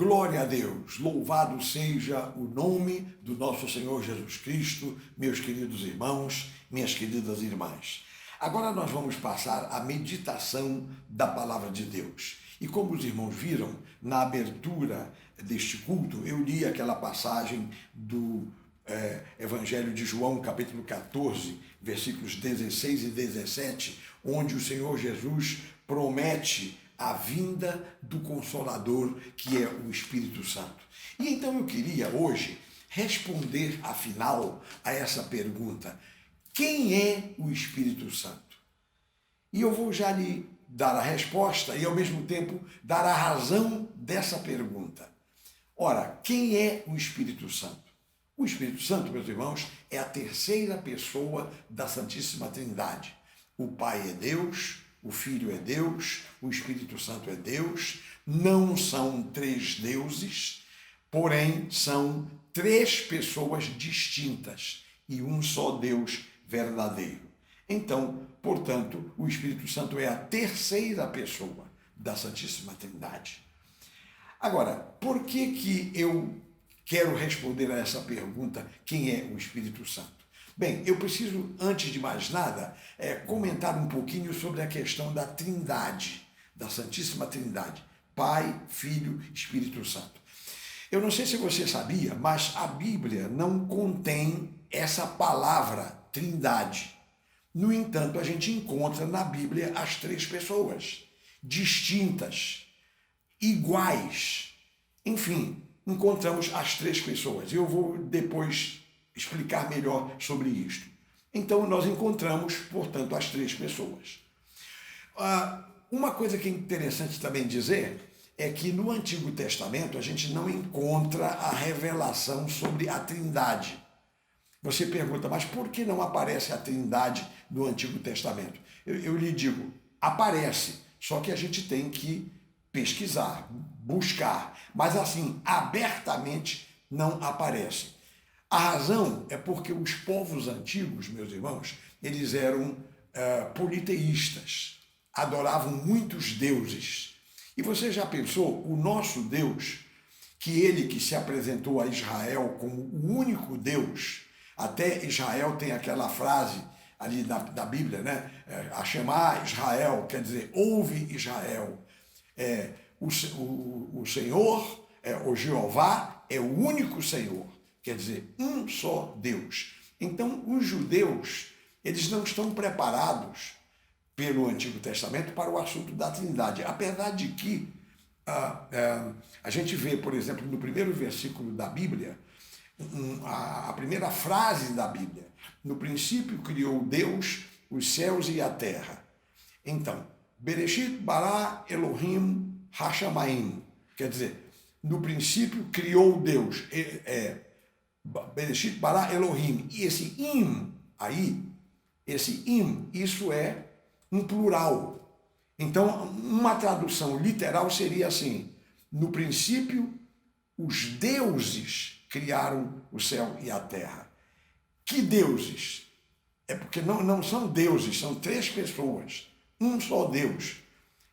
Glória a Deus, louvado seja o nome do nosso Senhor Jesus Cristo, meus queridos irmãos, minhas queridas irmãs. Agora nós vamos passar a meditação da Palavra de Deus. E como os irmãos viram, na abertura deste culto, eu li aquela passagem do Evangelho de João, capítulo 14, versículos 16 e 17, onde o Senhor Jesus promete a vinda do Consolador, que é o Espírito Santo. E então eu queria hoje responder, afinal, a essa pergunta: quem é o Espírito Santo? E eu vou já lhe dar a resposta e, ao mesmo tempo, dar a razão dessa pergunta. Ora, quem é o Espírito Santo? O Espírito Santo, meus irmãos, é a terceira pessoa da Santíssima Trindade. O Pai é Deus, o Filho é Deus, o Espírito Santo é Deus. Não são três deuses, porém são três pessoas distintas e um só Deus verdadeiro. Então, portanto, o Espírito Santo é a terceira pessoa da Santíssima Trindade. Agora, por que eu quero responder a essa pergunta, quem é o Espírito Santo? Bem, eu preciso, antes de mais nada, comentar um pouquinho sobre a questão da Trindade, da Santíssima Trindade, Pai, Filho, Espírito Santo. Eu não sei se você sabia, mas a Bíblia não contém essa palavra Trindade. No entanto, a gente encontra na Bíblia as três pessoas, distintas, iguais. Enfim, encontramos as três pessoas. Eu vou depois explicar melhor sobre isto. Então, nós encontramos, portanto, as três pessoas. Uma coisa que é interessante também dizer é que no Antigo Testamento a gente não encontra a revelação sobre a Trindade. Você pergunta, mas por que não aparece a Trindade no Antigo Testamento? Eu lhe digo, aparece, só que a gente tem que pesquisar, buscar, mas assim, abertamente não aparece. A razão é porque os povos antigos, meus irmãos, eles eram politeístas, adoravam muitos deuses. E você já pensou, o nosso Deus, que ele que se apresentou a Israel como o único Deus, até Israel tem aquela frase ali da Bíblia, né? Shema Israel, quer dizer, ouve Israel. O Senhor, o Jeová, é o único Senhor, quer dizer, um só Deus. Então, os judeus, eles não estão preparados pelo Antigo Testamento para o assunto da Trindade, apesar de que a gente vê, por exemplo, no primeiro versículo da Bíblia, a primeira frase da Bíblia: no princípio criou Deus os céus e a terra. Então, Bereshit bara Elohim hashamayim, quer dizer, no princípio criou Deus, Bereshit bara Elohim, e esse im aí, isso é um plural. Então, uma tradução literal seria assim: no princípio os deuses criaram o céu e a terra. Que deuses? É porque não são deuses, são três pessoas, um só Deus.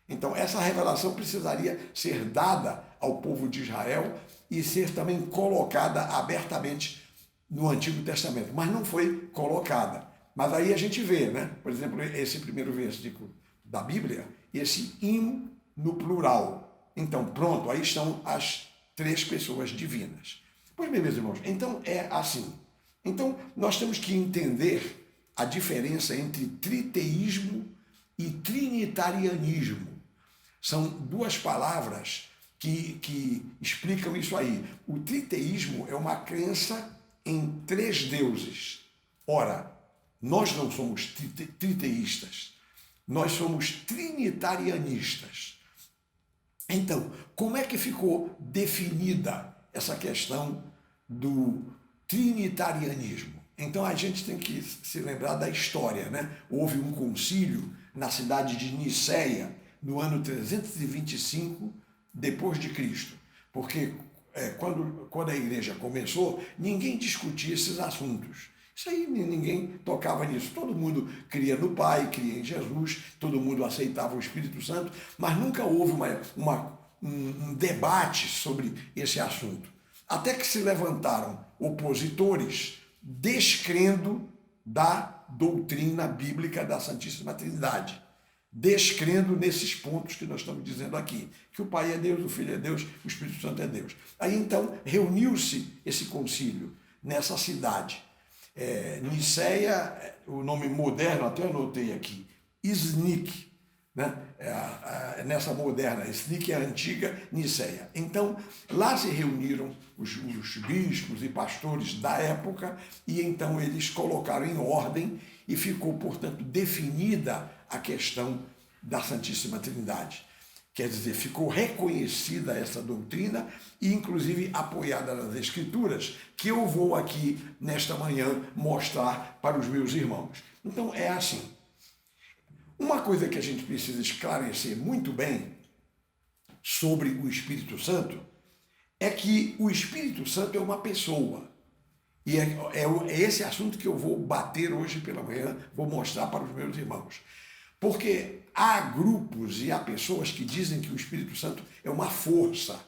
Então, essa revelação precisaria ser dada ao povo de Israel e ser também colocada abertamente no Antigo Testamento, mas não foi colocada. Mas aí a gente vê, né? Por exemplo, esse primeiro versículo da Bíblia, esse im no plural. Então, pronto, aí estão as três pessoas divinas. Pois bem, meus irmãos, então é assim. Então, nós temos que entender a diferença entre triteísmo e trinitarianismo. São duas palavras que explicam isso aí. O triteísmo é uma crença em três deuses. Ora, nós não somos triteístas, nós somos trinitarianistas. Então, como é que ficou definida essa questão do trinitarianismo? Então a gente tem que se lembrar da história, né? Houve um concílio na cidade de Niceia no ano 325 depois de Cristo, porque quando a igreja começou, ninguém discutia esses assuntos. Isso aí ninguém tocava nisso. Todo mundo cria no Pai, cria em Jesus, todo mundo aceitava o Espírito Santo, mas nunca houve um debate sobre esse assunto. Até que se levantaram opositores descrendo da doutrina bíblica da Santíssima Trindade, descrendo nesses pontos que nós estamos dizendo aqui, que o Pai é Deus, o Filho é Deus, o Espírito Santo é Deus. Aí então reuniu-se esse concílio nessa cidade. Niceia, o nome moderno, até anotei aqui, Iznik, né? Nessa moderna, Iznik é a antiga Niceia. Então, lá se reuniram os bispos e pastores da época e então eles colocaram em ordem e ficou, portanto, definida a questão da Santíssima Trindade. Quer dizer, ficou reconhecida essa doutrina e, inclusive, apoiada nas Escrituras, que eu vou aqui, nesta manhã, mostrar para os meus irmãos. Então, é assim. Uma coisa que a gente precisa esclarecer muito bem sobre o Espírito Santo é que o Espírito Santo é uma pessoa. E é esse assunto que eu vou bater hoje pela manhã, vou mostrar para os meus irmãos. Porque há grupos e há pessoas que dizem que o Espírito Santo é uma força,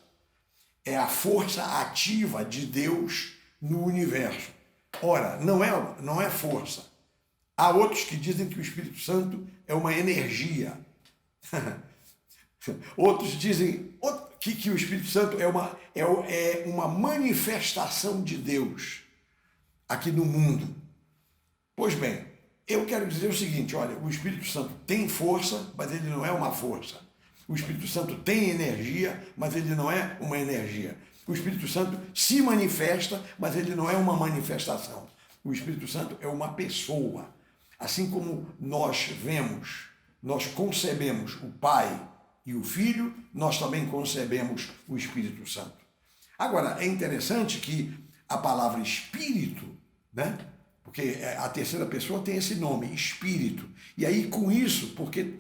é a força ativa de Deus no universo. Ora, não é força. Há outros que dizem que o Espírito Santo é uma energia. Outros dizem que o Espírito Santo é uma manifestação de Deus aqui no mundo. Pois bem, eu quero dizer o seguinte, olha, o Espírito Santo tem força, mas ele não é uma força. O Espírito Santo tem energia, mas ele não é uma energia. O Espírito Santo se manifesta, mas ele não é uma manifestação. O Espírito Santo é uma pessoa. Assim como nós vemos, nós concebemos o Pai e o Filho, nós também concebemos o Espírito Santo. Agora, é interessante que a palavra Espírito, né? Porque a terceira pessoa tem esse nome, Espírito. E aí, com isso, porque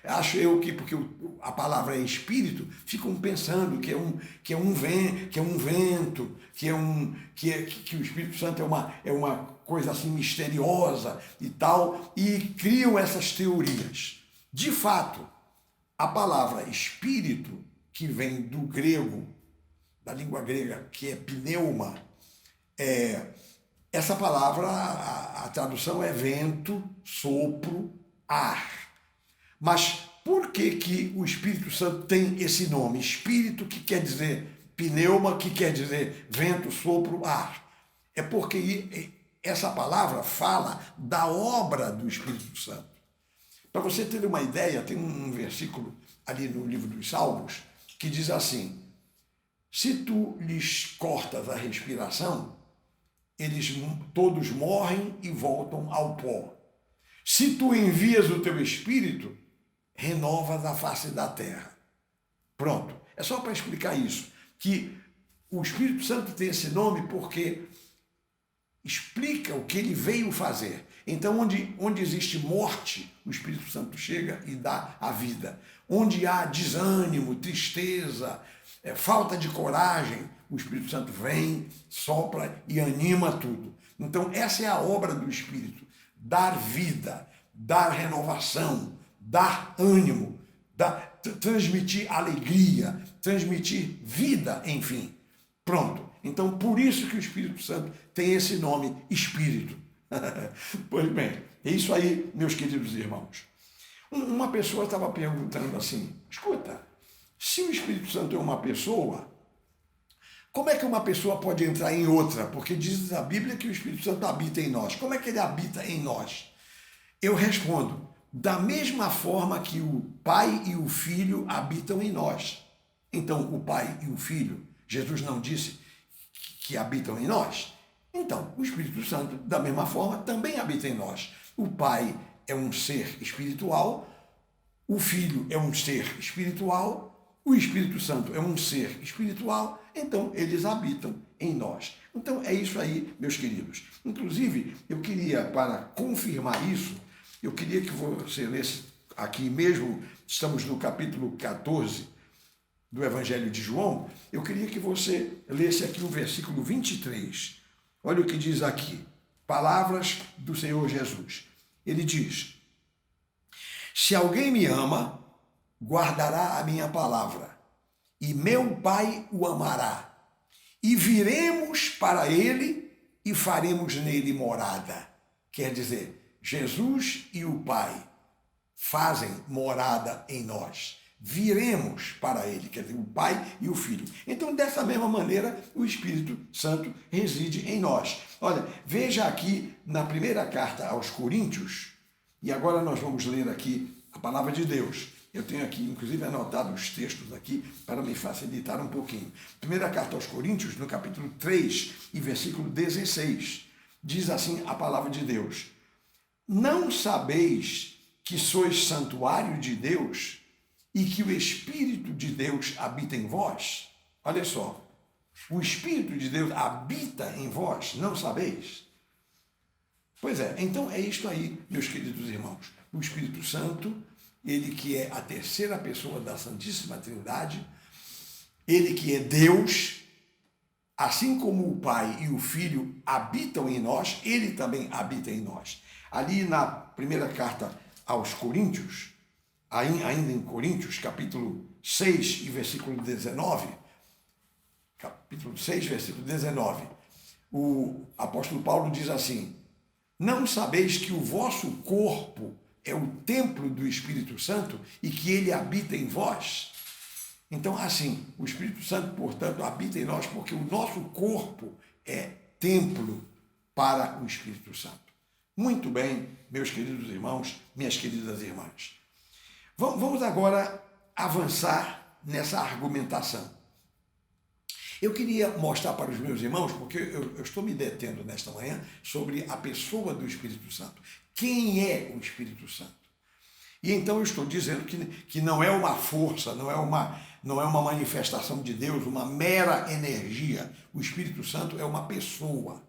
acho eu que porque a palavra é Espírito, ficam pensando que é um vento, que o Espírito Santo é uma coisa assim misteriosa e tal, e criam essas teorias. De fato, a palavra Espírito, que vem do grego, da língua grega, que é pneuma, essa palavra, a tradução é vento, sopro, ar. Mas por que o Espírito Santo tem esse nome? Espírito, que quer dizer pneuma, que quer dizer vento, sopro, ar. É porque essa palavra fala da obra do Espírito Santo. Para você ter uma ideia, tem um versículo ali no livro dos Salmos que diz assim: se tu lhes cortas a respiração, eles todos morrem e voltam ao pó. Se tu envias o teu Espírito, renovas a face da terra. Pronto. É só para explicar isso, que o Espírito Santo tem esse nome porque explica o que ele veio fazer. Então, onde existe morte, o Espírito Santo chega e dá a vida. Onde há desânimo, tristeza, falta de coragem, o Espírito Santo vem, sopra e anima tudo. Então, essa é a obra do Espírito: dar vida, dar renovação, dar ânimo, transmitir alegria, transmitir vida, enfim. Pronto. Então, por isso que o Espírito Santo tem esse nome, Espírito. Pois bem, é isso aí, meus queridos irmãos. Uma pessoa estava perguntando assim: escuta, se o Espírito Santo é uma pessoa, como é que uma pessoa pode entrar em outra? Porque diz a Bíblia que o Espírito Santo habita em nós. Como é que ele habita em nós? Eu respondo: da mesma forma que o Pai e o Filho habitam em nós. Então, o Pai e o Filho, Jesus não disse que habitam em nós? Então, o Espírito Santo, da mesma forma, também habita em nós. O Pai é um ser espiritual, o Filho é um ser espiritual, o Espírito Santo é um ser espiritual, então eles habitam em nós. Então é isso aí, meus queridos. Inclusive, eu queria, para confirmar isso, eu queria que você lesse aqui mesmo, estamos no capítulo 14 do Evangelho de João, eu queria que você lesse aqui o versículo 23. Olha o que diz aqui, palavras do Senhor Jesus. Ele diz: se alguém me ama, guardará a minha palavra, e meu Pai o amará. E viremos para ele e faremos nele morada. Quer dizer, Jesus e o Pai fazem morada em nós. Viremos para ele, quer dizer, o Pai e o Filho. Então, dessa mesma maneira, o Espírito Santo reside em nós. Olha, veja aqui na primeira carta aos Coríntios, e agora nós vamos ler aqui a palavra de Deus. Eu tenho aqui, inclusive, anotado os textos aqui para me facilitar um pouquinho. Primeira carta aos Coríntios, no capítulo 3 e versículo 16, diz assim a palavra de Deus: não sabeis que sois santuário de Deus e que o Espírito de Deus habita em vós? Olha só, o Espírito de Deus habita em vós, não sabeis? Pois é, então é isto aí, meus queridos irmãos. O Espírito Santo, ele que é a terceira pessoa da Santíssima Trindade, ele que é Deus, assim como o Pai e o Filho habitam em nós, ele também habita em nós. Ali na primeira carta aos Coríntios, ainda em Coríntios, capítulo 6 e versículo 19, capítulo 6, versículo 19, o apóstolo Paulo diz assim: não sabeis que o vosso corpo é o templo do Espírito Santo e que ele habita em vós? Então, assim, o Espírito Santo, portanto, habita em nós porque o nosso corpo é templo para o Espírito Santo. Muito bem, meus queridos irmãos, minhas queridas irmãs. Vamos agora avançar nessa argumentação. Eu queria mostrar para os meus irmãos, porque eu estou me detendo nesta manhã sobre a pessoa do Espírito Santo. Quem é o Espírito Santo? E então eu estou dizendo que não é uma força, não é uma manifestação de Deus, uma mera energia. O Espírito Santo é uma pessoa.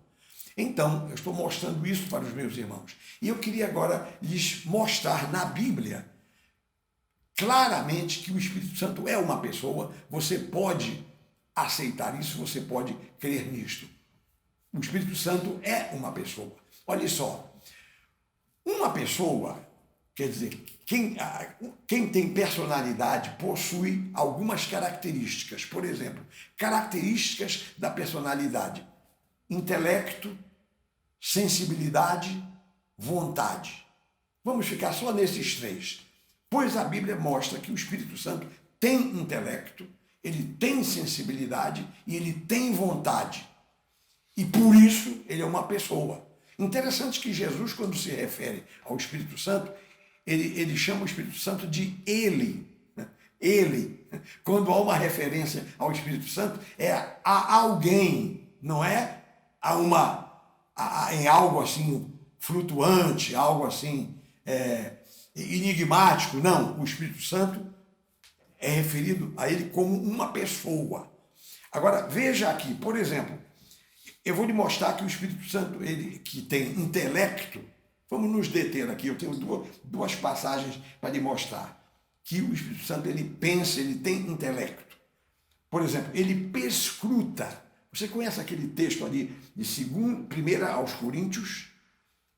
Então, eu estou mostrando isso para os meus irmãos. E eu queria agora lhes mostrar na Bíblia claramente que o Espírito Santo é uma pessoa. Você pode aceitar isso, você pode crer nisto. O Espírito Santo é uma pessoa. Olha só, uma pessoa, quer dizer, quem tem personalidade possui algumas características. Por exemplo, características da personalidade: intelecto, sensibilidade, vontade. Vamos ficar só nesses três. Pois a Bíblia mostra que o Espírito Santo tem intelecto, ele tem sensibilidade e ele tem vontade. E por isso ele é uma pessoa. Interessante que Jesus, quando se refere ao Espírito Santo, ele chama o Espírito Santo de ele. Ele. Quando há uma referência ao Espírito Santo, é a alguém, não é em algo assim flutuante, algo assim enigmático. Não, o Espírito Santo é referido a ele como uma pessoa. Agora, veja aqui, por exemplo, eu vou lhe mostrar que o Espírito Santo, ele que tem intelecto, vamos nos deter aqui, eu tenho duas passagens para lhe mostrar que o Espírito Santo, ele pensa, ele tem intelecto. Por exemplo, ele perscruta. Você conhece aquele texto ali de 1 aos Coríntios,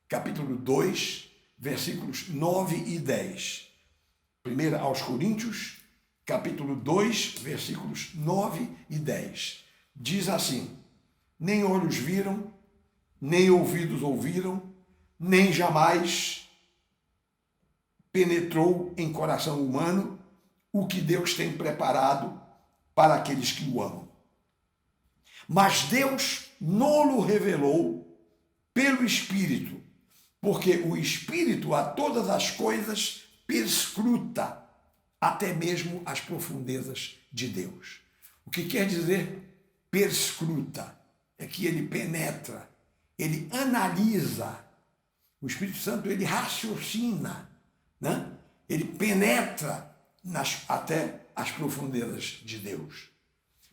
capítulo 2, versículos 9 e 10. 1 aos Coríntios, capítulo 2, versículos 9 e 10. Diz assim: nem olhos viram, nem ouvidos ouviram, nem jamais penetrou em coração humano o que Deus tem preparado para aqueles que o amam. Mas Deus nolo revelou pelo Espírito, porque o Espírito a todas as coisas perscruta, até mesmo as profundezas de Deus. O que quer dizer perscruta? É que ele penetra, ele analisa. O Espírito Santo, ele raciocina, né? Ele penetra até as profundezas de Deus.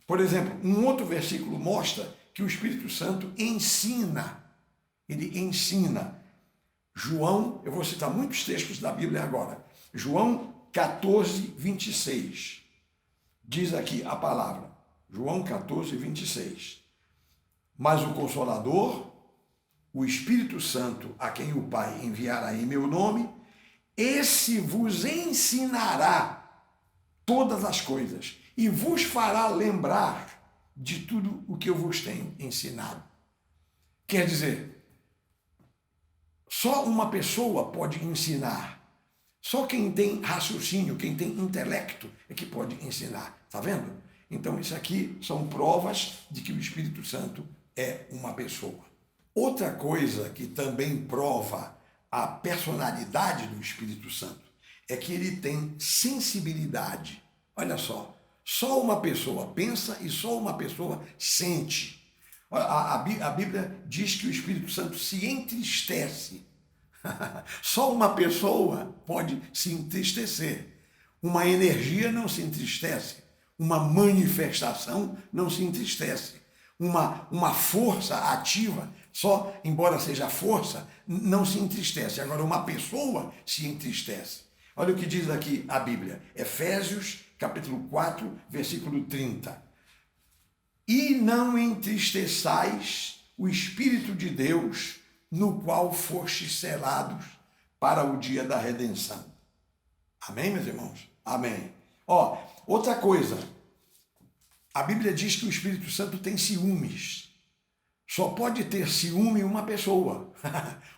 Por exemplo, um outro versículo mostra que o Espírito Santo ensina. Ele ensina. João, eu vou citar muitos textos da Bíblia agora. João 14, 26. Diz aqui a palavra. João 14, 26. Mas o Consolador, o Espírito Santo, a quem o Pai enviará em meu nome, esse vos ensinará todas as coisas e vos fará lembrar de tudo o que eu vos tenho ensinado. Quer dizer, só uma pessoa pode ensinar. Só quem tem raciocínio, quem tem intelecto é que pode ensinar. Está vendo? Então, isso aqui são provas de que o Espírito Santo é uma pessoa. Outra coisa que também prova a personalidade do Espírito Santo é que ele tem sensibilidade. Olha só uma pessoa pensa e só uma pessoa sente. A Bíblia diz que o Espírito Santo se entristece. Só uma pessoa pode se entristecer. Uma energia não se entristece. Uma manifestação não se entristece. Uma força ativa, só, embora seja força, não se entristece. Agora, uma pessoa se entristece. Olha o que diz aqui a Bíblia. Efésios, capítulo 4, versículo 30. E não entristeçais o Espírito de Deus, no qual fostes selados para o dia da redenção. Amém, meus irmãos? Amém. Outra coisa. A Bíblia diz que o Espírito Santo tem ciúmes. Só pode ter ciúme uma pessoa.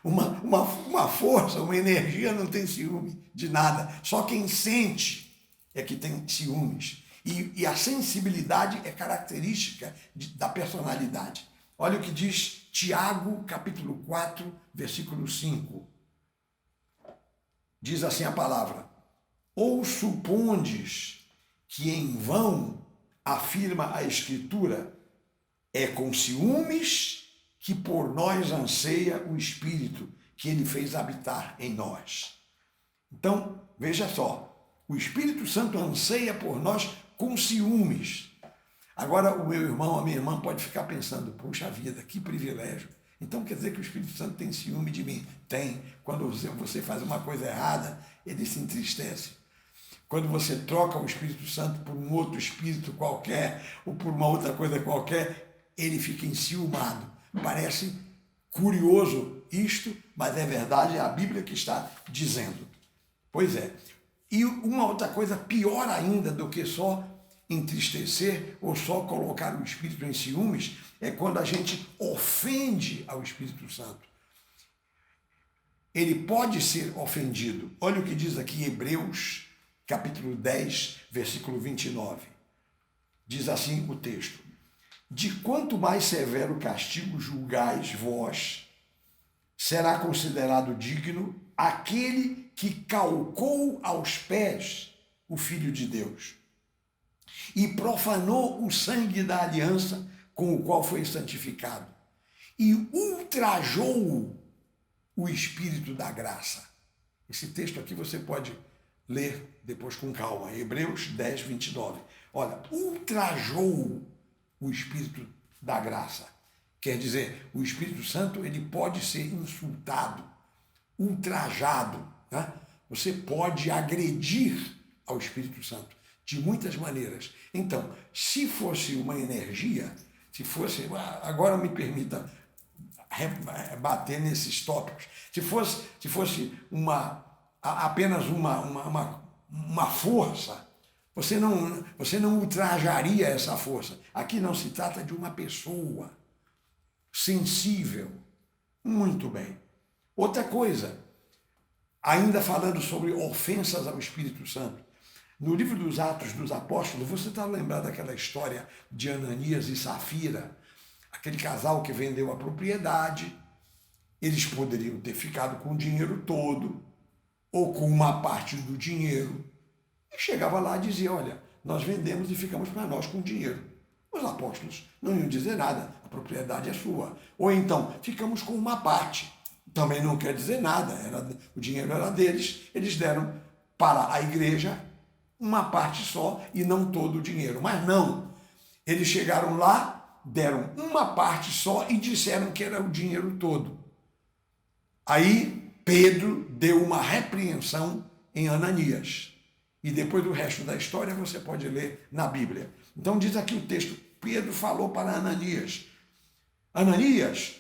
uma força, uma energia não tem ciúme de nada. Só quem sente é que tem ciúmes. E a sensibilidade é característica da personalidade. Olha o que diz Tiago, capítulo 4, versículo 5. Diz assim a palavra: ou supondes que em vão afirma a Escritura, é com ciúmes que por nós anseia o Espírito que ele fez habitar em nós. Então, veja só, o Espírito Santo anseia por nós com ciúmes. Agora, o meu irmão, a minha irmã pode ficar pensando, poxa vida, que privilégio. Então quer dizer que o Espírito Santo tem ciúme de mim? Tem. Quando você faz uma coisa errada, ele se entristece. Quando você troca o Espírito Santo por um outro espírito qualquer, ou por uma outra coisa qualquer, ele fica enciumado. Parece curioso isto, mas é verdade, é a Bíblia que está dizendo. Pois é. E uma outra coisa pior ainda do que só entristecer ou só colocar o Espírito em ciúmes é quando a gente ofende ao Espírito Santo. Ele pode ser ofendido. Olha o que diz aqui Hebreus, capítulo 10, versículo 29. Diz assim o texto: de quanto mais severo castigo julgais vós, será considerado digno aquele que calcou aos pés o Filho de Deus e profanou o sangue da aliança com o qual foi santificado e ultrajou o Espírito da graça. Esse texto aqui você pode ler depois com calma, Hebreus 10, 29. Olha, ultrajou o Espírito da graça. Quer dizer, o Espírito Santo ele pode ser insultado, ultrajado, né? Você pode agredir ao Espírito Santo de muitas maneiras. Então, se fosse uma energia, se fosse, agora me permita bater nesses tópicos, se fosse apenas uma força, você não ultrajaria essa força. Aqui não se trata de uma pessoa sensível. Muito bem. Outra coisa, ainda falando sobre ofensas ao Espírito Santo, no livro dos Atos dos Apóstolos, você está lembrado daquela história de Ananias e Safira, aquele casal que vendeu a propriedade. Eles poderiam ter ficado com o dinheiro todo, ou com uma parte do dinheiro, e chegava lá e dizia, olha, nós vendemos e ficamos para nós com o dinheiro. Os apóstolos não iam dizer nada, a propriedade é sua. Ou então, ficamos com uma parte, também não quer dizer nada, o dinheiro era deles, eles deram para a igreja uma parte só e não todo o dinheiro. Mas não, eles chegaram lá, deram uma parte só e disseram que era o dinheiro todo. Aí Pedro deu uma repreensão em Ananias. E depois do resto da história você pode ler na Bíblia. Então diz aqui o texto, Pedro falou para Ananias, Ananias,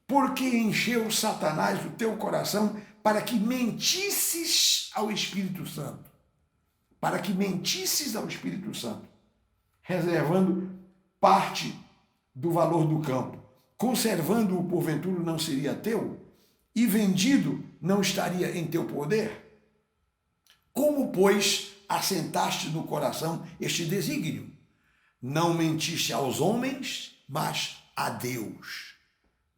por que encheu Satanás o teu coração para que mentisses ao Espírito Santo? Para que mentisses ao Espírito Santo. reservando parte do valor do campo, conservando-o porventura não seria teu? E vendido não estaria em teu poder? Como, pois, assentaste no coração este desígnio? Não mentiste aos homens, mas a Deus.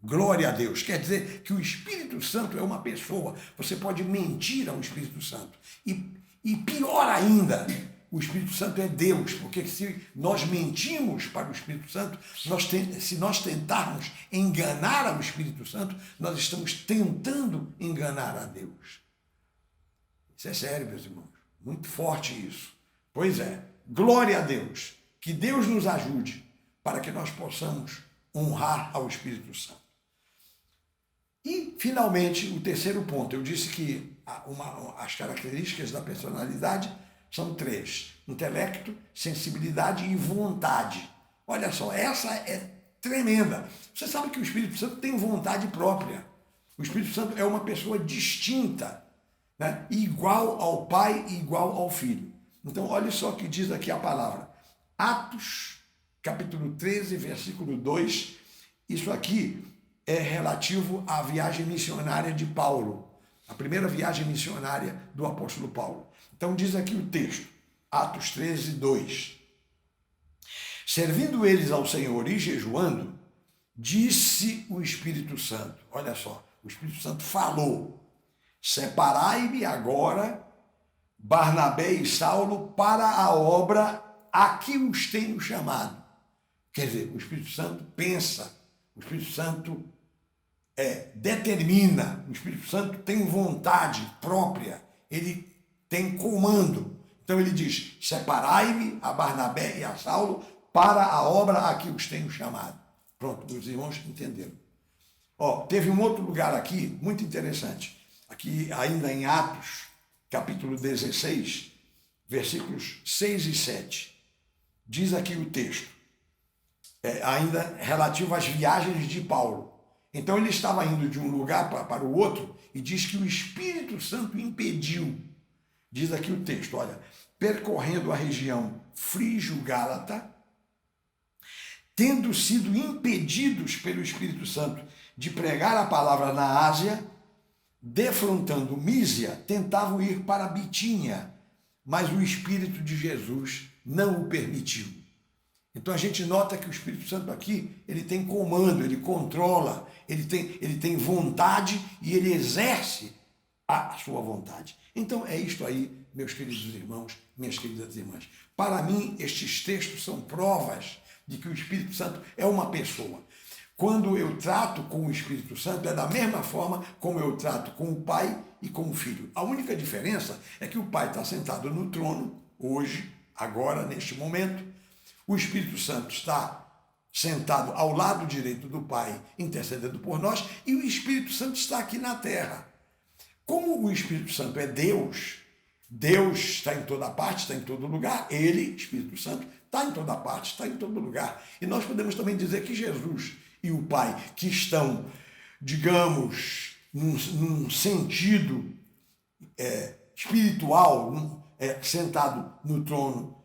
Glória a Deus. Quer dizer que o Espírito Santo é uma pessoa. Você pode mentir ao Espírito Santo. E pior ainda, o Espírito Santo é Deus, porque se nós mentimos para o Espírito Santo, se nós tentarmos enganar ao Espírito Santo, nós estamos tentando enganar a Deus. Isso é sério, meus irmãos. Muito forte isso. Pois é, glória a Deus. Que Deus nos ajude para que nós possamos honrar ao Espírito Santo. E, finalmente, o terceiro ponto. Eu disse que as características da personalidade são 3. Intelecto, sensibilidade e vontade. Olha só, essa é tremenda. Você sabe que o Espírito Santo tem vontade própria. O Espírito Santo é uma pessoa distinta, né? Igual ao Pai e igual ao Filho. Então, olha só o que diz aqui a palavra. Atos, capítulo 13, versículo 2. Isso aqui é relativo à viagem missionária de Paulo. A primeira viagem missionária do apóstolo Paulo. Então diz aqui o texto, Atos 13, 2. Servindo eles ao Senhor e jejuando, disse o Espírito Santo. Olha só, o Espírito Santo falou. Separai-me agora, Barnabé e Saulo, para a obra a que os tenho chamado. Quer dizer, o Espírito Santo pensa, o Espírito Santo determina, o Espírito Santo tem vontade própria, ele tem comando. Então ele diz, separai-me a Barnabé e a Saulo para a obra a que os tenho chamado. Pronto, os irmãos entenderam. Teve um outro lugar aqui, muito interessante, aqui ainda em Atos, capítulo 16, versículos 6 e 7. Diz aqui o texto, ainda relativo às viagens de Paulo. Então ele estava indo de um lugar para o outro e diz que o Espírito Santo impediu. Diz aqui o texto, olha, percorrendo a região frígio-gálata, tendo sido impedidos pelo Espírito Santo de pregar a palavra na Ásia, defrontando Mísia, tentavam ir para Bitínia, mas o Espírito de Jesus não o permitiu. Então a gente nota que o Espírito Santo aqui, ele tem comando, ele controla, ele tem vontade e ele exerce a sua vontade. Então é isto aí, meus queridos irmãos, minhas queridas irmãs. Para mim, estes textos são provas de que o Espírito Santo é uma pessoa. Quando eu trato com o Espírito Santo, é da mesma forma como eu trato com o Pai e com o Filho. A única diferença é que o Pai está sentado no trono, hoje, agora, neste momento. O Espírito Santo está sentado ao lado direito do Pai, intercedendo por nós, e o Espírito Santo está aqui na terra. Como o Espírito Santo é Deus, Deus está em toda parte, está em todo lugar, ele, Espírito Santo, está em toda parte, está em todo lugar. E nós podemos também dizer que Jesus e o Pai, que estão, digamos, num sentido espiritual, sentado no trono,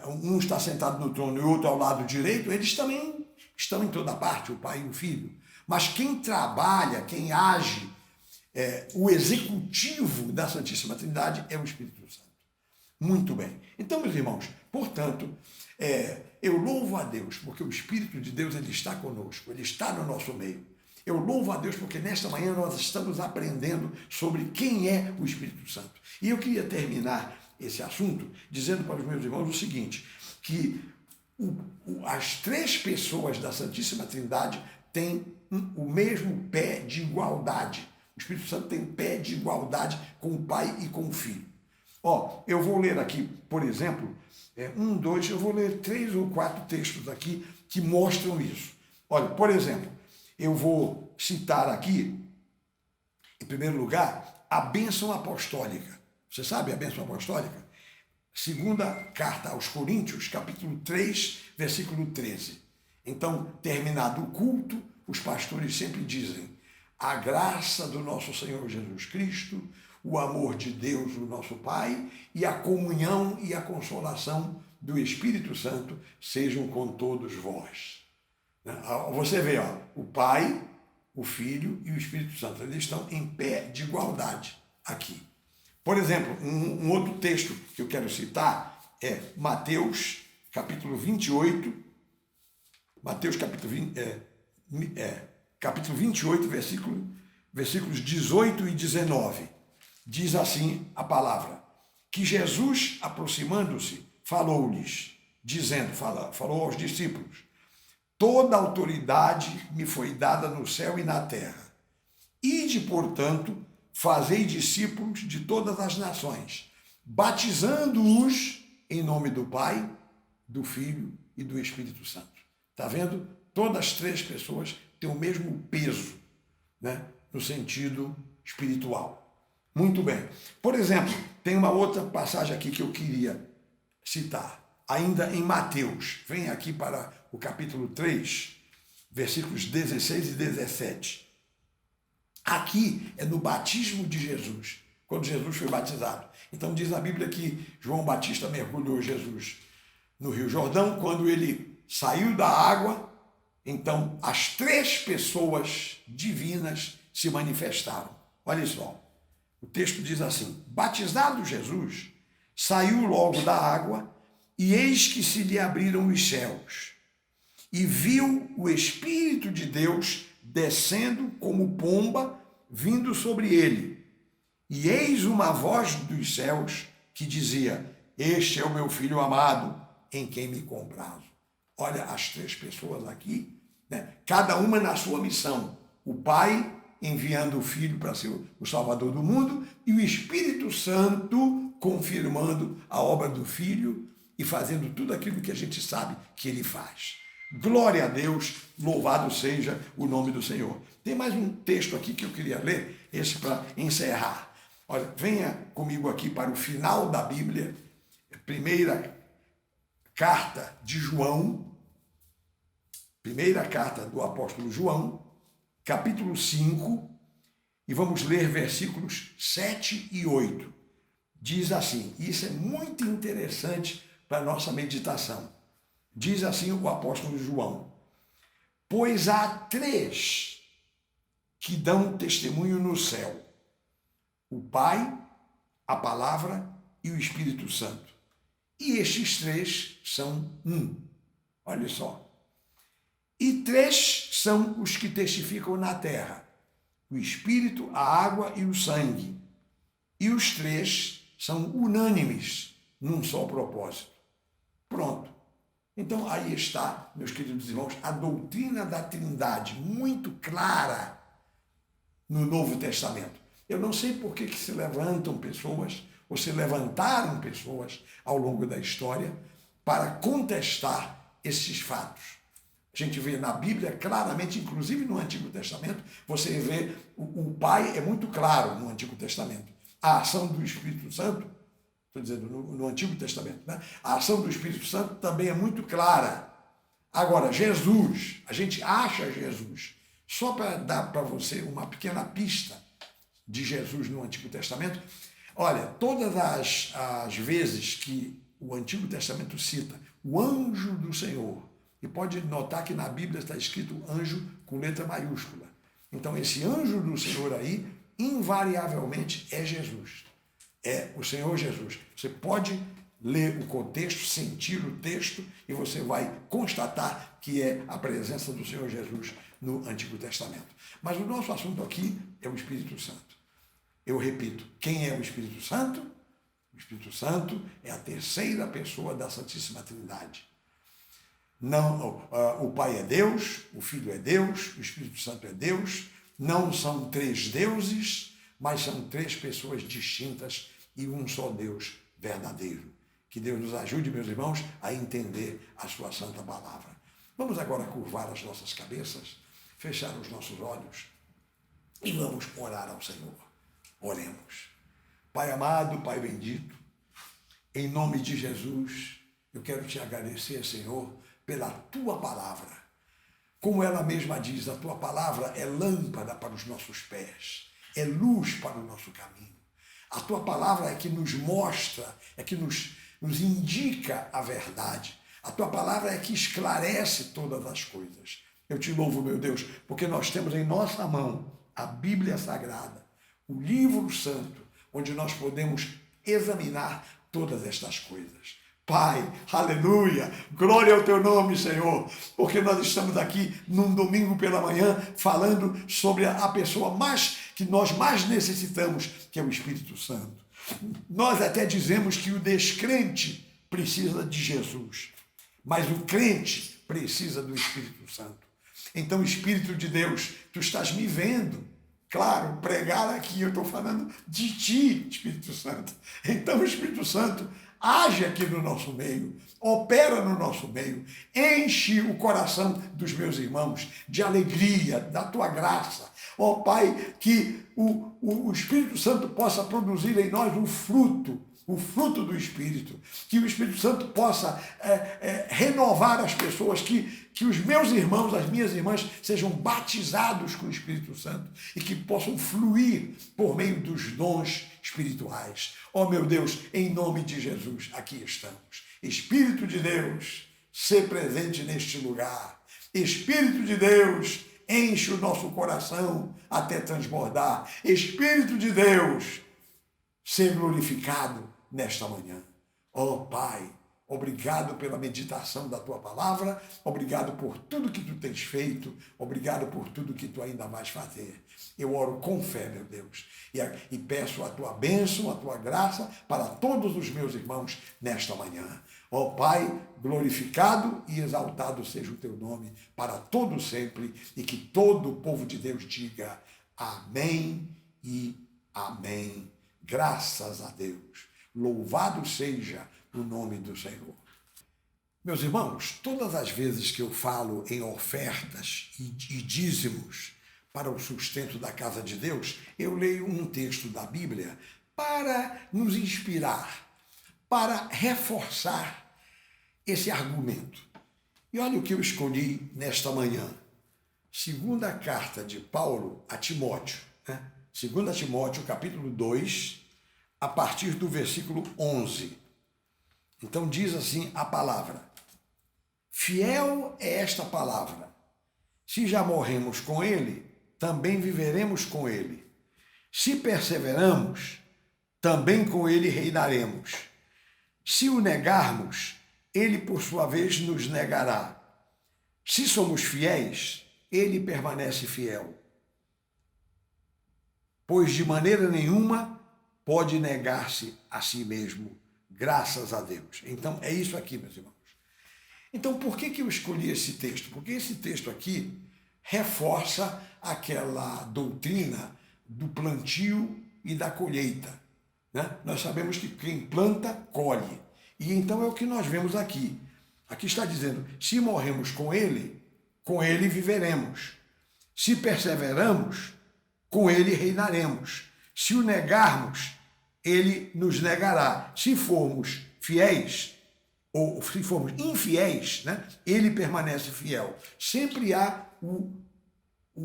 um está sentado no trono e o outro ao lado direito, eles também estão em toda parte, o Pai e o Filho. Mas quem trabalha, quem age, o executivo da Santíssima Trindade é o Espírito Santo. Muito bem. Então, meus irmãos, portanto, eu louvo a Deus, porque o Espírito de Deus ele está conosco, ele está no nosso meio. Eu louvo a Deus porque nesta manhã nós estamos aprendendo sobre quem é o Espírito Santo. E eu queria terminar esse assunto dizendo para os meus irmãos o seguinte, que as 3 pessoas da Santíssima Trindade têm o mesmo pé de igualdade. O Espírito Santo tem pé de igualdade com o Pai e com o Filho. Eu vou ler aqui, por exemplo, eu vou ler 3 ou 4 textos aqui que mostram isso. Olha, por exemplo, eu vou citar aqui, em primeiro lugar, a bênção apostólica. Você sabe a bênção apostólica? Segunda carta aos Coríntios, capítulo 3, versículo 13. Então, terminado o culto, os pastores sempre dizem: a graça do nosso Senhor Jesus Cristo, o amor de Deus, o nosso Pai, e a comunhão e a consolação do Espírito Santo sejam com todos vós. Você vê, ó, o Pai, o Filho e o Espírito Santo, eles estão em pé de igualdade aqui. Por exemplo, um outro texto que eu quero citar é Mateus, capítulo 28, Mateus capítulo 28, versículos 18 e 19. Diz assim a palavra, que Jesus, aproximando-se, falou-lhes, dizendo, falou aos discípulos, toda autoridade me foi dada no céu e na terra. Ide, portanto, fazei discípulos de todas as nações, batizando-os em nome do Pai, do Filho e do Espírito Santo. Está vendo? Todas as três pessoas têm o mesmo peso, né? No sentido espiritual. Muito bem. Por exemplo, tem uma outra passagem aqui que eu queria citar, ainda em Mateus. Vem aqui para o capítulo 3, versículos 16 e 17. Aqui é no batismo de Jesus, quando Jesus foi batizado. Então diz a Bíblia que João Batista mergulhou Jesus no Rio Jordão. Quando ele saiu da água, então as três pessoas divinas se manifestaram. Olha só, o texto diz assim, batizado Jesus, saiu logo da água e eis que se lhe abriram os céus e viu o Espírito de Deus descendo como pomba, vindo sobre ele. E eis uma voz dos céus que dizia, este é o meu Filho amado, em quem me comprazo. Olha as três pessoas aqui, né? Cada uma na sua missão. O Pai enviando o Filho para ser o Salvador do mundo e o Espírito Santo confirmando a obra do Filho e fazendo tudo aquilo que a gente sabe que ele faz. Glória a Deus, louvado seja o nome do Senhor. Tem mais um texto aqui que eu queria ler, esse para encerrar. Olha, venha comigo aqui para o final da Bíblia, primeira carta de João, primeira carta do apóstolo João, capítulo 5, e vamos ler versículos 7 e 8. Diz assim, e isso é muito interessante para a nossa meditação. Diz assim o apóstolo João, pois há três que dão testemunho no céu, o Pai, a Palavra e o Espírito Santo. E estes três são um. Olha só. E três são os que testificam na terra, o Espírito, a água e o sangue. E os três são unânimes num só propósito. Pronto. Então, aí está, meus queridos irmãos, a doutrina da Trindade, muito clara no Novo Testamento. Eu não sei por que se levantam pessoas, ou se levantaram pessoas ao longo da história para contestar esses fatos. A gente vê na Bíblia claramente, inclusive no Antigo Testamento, você vê o Pai é muito claro no Antigo Testamento. A ação do Espírito Santo, estou dizendo no Antigo Testamento, né? A ação do Espírito Santo também é muito clara. Agora, Jesus, a gente acha Jesus, só para dar para você uma pequena pista de Jesus no Antigo Testamento, olha, todas as vezes que o Antigo Testamento cita o anjo do Senhor, e pode notar que na Bíblia está escrito anjo com letra maiúscula. Então, esse anjo do Senhor aí, invariavelmente, é Jesus. É o Senhor Jesus. Você pode ler o contexto, sentir o texto, e você vai constatar que é a presença do Senhor Jesus no Antigo Testamento. Mas o nosso assunto aqui é o Espírito Santo. Eu repito, quem é o Espírito Santo? O Espírito Santo é a terceira pessoa da Santíssima Trindade. Não, o Pai é Deus, o Filho é Deus, o Espírito Santo é Deus. Não são três deuses, mas são três pessoas distintas e um só Deus verdadeiro. Que Deus nos ajude, meus irmãos, a entender a sua santa palavra. Vamos agora curvar as nossas cabeças, fechar os nossos olhos e vamos orar ao Senhor. Oremos. Pai amado, Pai bendito, em nome de Jesus, eu quero te agradecer, Senhor, pela tua palavra. Como ela mesma diz, a tua palavra é lâmpada para os nossos pés, é luz para o nosso caminho. A tua palavra é que nos mostra, é que nos nos indica a verdade. A tua palavra é que esclarece todas as coisas. Eu te louvo, meu Deus, porque nós temos em nossa mão a Bíblia Sagrada, o livro santo, onde nós podemos examinar todas estas coisas. Pai, aleluia, glória ao teu nome, Senhor, porque nós estamos aqui num domingo pela manhã falando sobre a pessoa que nós mais necessitamos, que é o Espírito Santo. Nós até dizemos que o descrente precisa de Jesus, mas o crente precisa do Espírito Santo. Então, Espírito de Deus, tu estás me vendo. Claro, pregar aqui, eu estou falando de ti, Espírito Santo. Então, o Espírito Santo age aqui no nosso meio, opera no nosso meio, enche o coração dos meus irmãos de alegria, da tua graça. Ó Pai, que o Espírito Santo possa produzir em nós o fruto do Espírito, que o Espírito Santo possa renovar as pessoas, que os meus irmãos, as minhas irmãs sejam batizados com o Espírito Santo e que possam fluir por meio dos dons espirituais. Ó meu Deus, em nome de Jesus, aqui estamos. Espírito de Deus, ser presente neste lugar. Espírito de Deus, enche o nosso coração até transbordar. Espírito de Deus, ser glorificado nesta manhã. Ó Pai, obrigado pela meditação da tua palavra, obrigado por tudo que tu tens feito, obrigado por tudo que tu ainda vais fazer. Eu oro com fé, meu Deus, e peço a tua bênção, a tua graça para todos os meus irmãos nesta manhã. Ó Pai, glorificado e exaltado seja o teu nome para todo sempre, e que todo o povo de Deus diga amém e amém. Graças a Deus. Louvado seja o nome do Senhor. Meus irmãos, todas as vezes que eu falo em ofertas e dízimos para o sustento da casa de Deus, eu leio um texto da Bíblia para nos inspirar, para reforçar esse argumento. E olha o que eu escolhi nesta manhã. Segunda carta de Paulo a Timóteo, né? 2 Timóteo, capítulo 2, a partir do versículo 11. Então diz assim a palavra: fiel é esta palavra. Se já morremos com ele, também viveremos com ele. Se perseveramos, também com ele reinaremos. Se o negarmos, ele por sua vez nos negará. Se somos fiéis, ele permanece fiel. Pois de maneira nenhuma pode negar-se a si mesmo, graças a Deus. Então, é isso aqui, meus irmãos. Então, por que eu escolhi esse texto? Porque esse texto aqui reforça aquela doutrina do plantio e da colheita, né? Nós sabemos que quem planta, colhe. E então é o que nós vemos aqui. Aqui está dizendo, se morremos com ele viveremos. Se perseveramos, com ele reinaremos. Se o negarmos, ele nos negará. Se formos fiéis, ou se formos infiéis, né, ele permanece fiel. Sempre há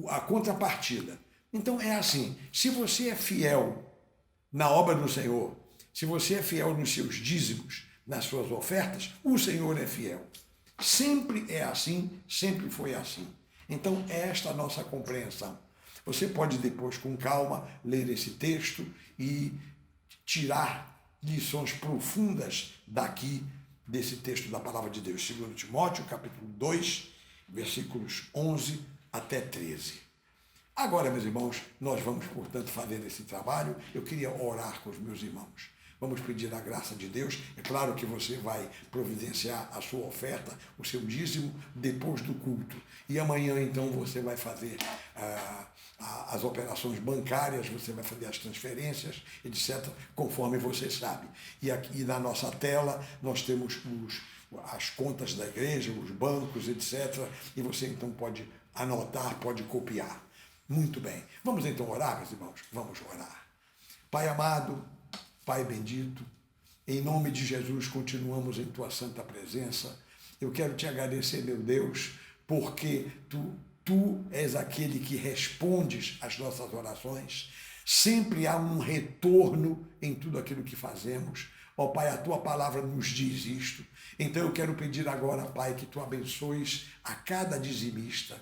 a contrapartida. Então é assim, se você é fiel na obra do Senhor, se você é fiel nos seus dízimos, nas suas ofertas, o Senhor é fiel. Sempre é assim, sempre foi assim. Então é esta a nossa compreensão. Você pode depois, com calma, ler esse texto e tirar lições profundas daqui, desse texto da palavra de Deus. 2 Timóteo, capítulo 2, versículos 11 até 13. Agora, meus irmãos, nós vamos, portanto, fazer esse trabalho. Eu queria orar com os meus irmãos. Vamos pedir a graça de Deus. É claro que você vai providenciar a sua oferta, o seu dízimo, depois do culto. E amanhã, então, você vai fazer as operações bancárias, você vai fazer as transferências, etc., conforme você sabe. E aqui na nossa tela nós temos as contas da igreja, os bancos, etc., e você, então, pode anotar, pode copiar. Muito bem. Vamos, então, orar, meus irmãos? Vamos orar. Pai amado, Pai bendito, em nome de Jesus, continuamos em Tua santa presença. Eu quero Te agradecer, meu Deus, porque Tu és aquele que respondes às nossas orações. Sempre há um retorno em tudo aquilo que fazemos. Ó Pai, a tua palavra nos diz isto. Então eu quero pedir agora, Pai, que tu abençoes a cada dizimista,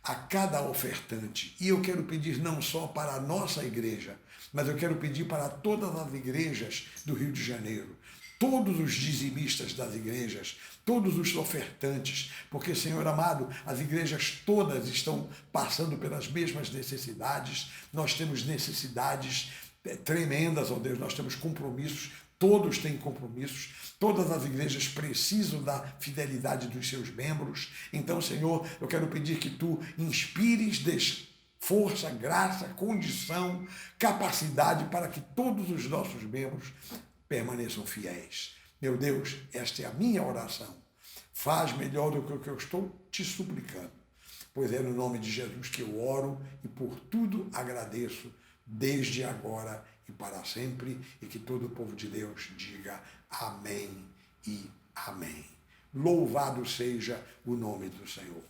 a cada ofertante. E eu quero pedir não só para a nossa igreja, mas eu quero pedir para todas as igrejas do Rio de Janeiro, todos os dizimistas das igrejas, todos os ofertantes, porque, Senhor amado, as igrejas todas estão passando pelas mesmas necessidades, nós temos necessidades tremendas, ó Deus, nós temos compromissos, todos têm compromissos, todas as igrejas precisam da fidelidade dos seus membros. Então, Senhor, eu quero pedir que tu inspires força, graça, condição, capacidade para que todos os nossos membros permaneçam fiéis. Meu Deus, esta é a minha oração. Faz melhor do que o que eu estou te suplicando, pois é no nome de Jesus que eu oro e por tudo agradeço, desde agora e para sempre, e que todo o povo de Deus diga amém e amém. Louvado seja o nome do Senhor.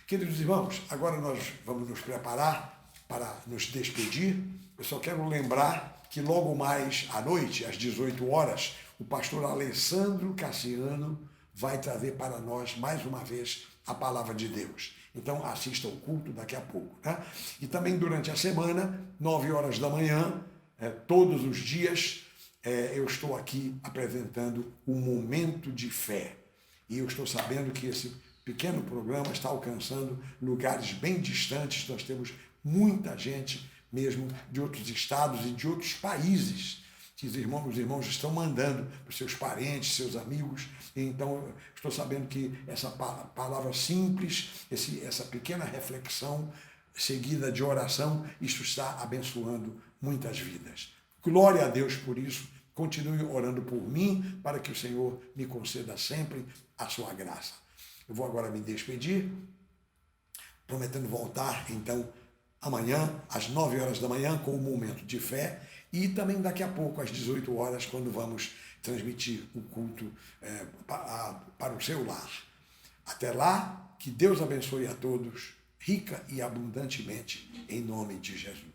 Queridos irmãos, agora nós vamos nos preparar para nos despedir. Eu só quero lembrar que logo mais à noite, às 18 horas, o pastor Alessandro Cassiano vai trazer para nós, mais uma vez, a palavra de Deus. Então, assista ao culto daqui a pouco. Né? E também durante a semana, 9 horas da manhã, todos os dias, eu estou aqui apresentando um momento de fé. E eu estou sabendo que esse pequeno programa está alcançando lugares bem distantes. Nós temos muita gente mesmo de outros estados e de outros países que os irmãos estão mandando para os seus parentes, seus amigos. Então, estou sabendo que essa palavra simples, essa pequena reflexão seguida de oração, isso está abençoando muitas vidas. Glória a Deus por isso. Continue orando por mim, para que o Senhor me conceda sempre a sua graça. Eu vou agora me despedir, prometendo voltar, então, amanhã, às 9 horas da manhã, com o momento de fé, e também daqui a pouco, às 18 horas, quando vamos transmitir o culto para o seu lar. Até lá, que Deus abençoe a todos, rica e abundantemente, em nome de Jesus.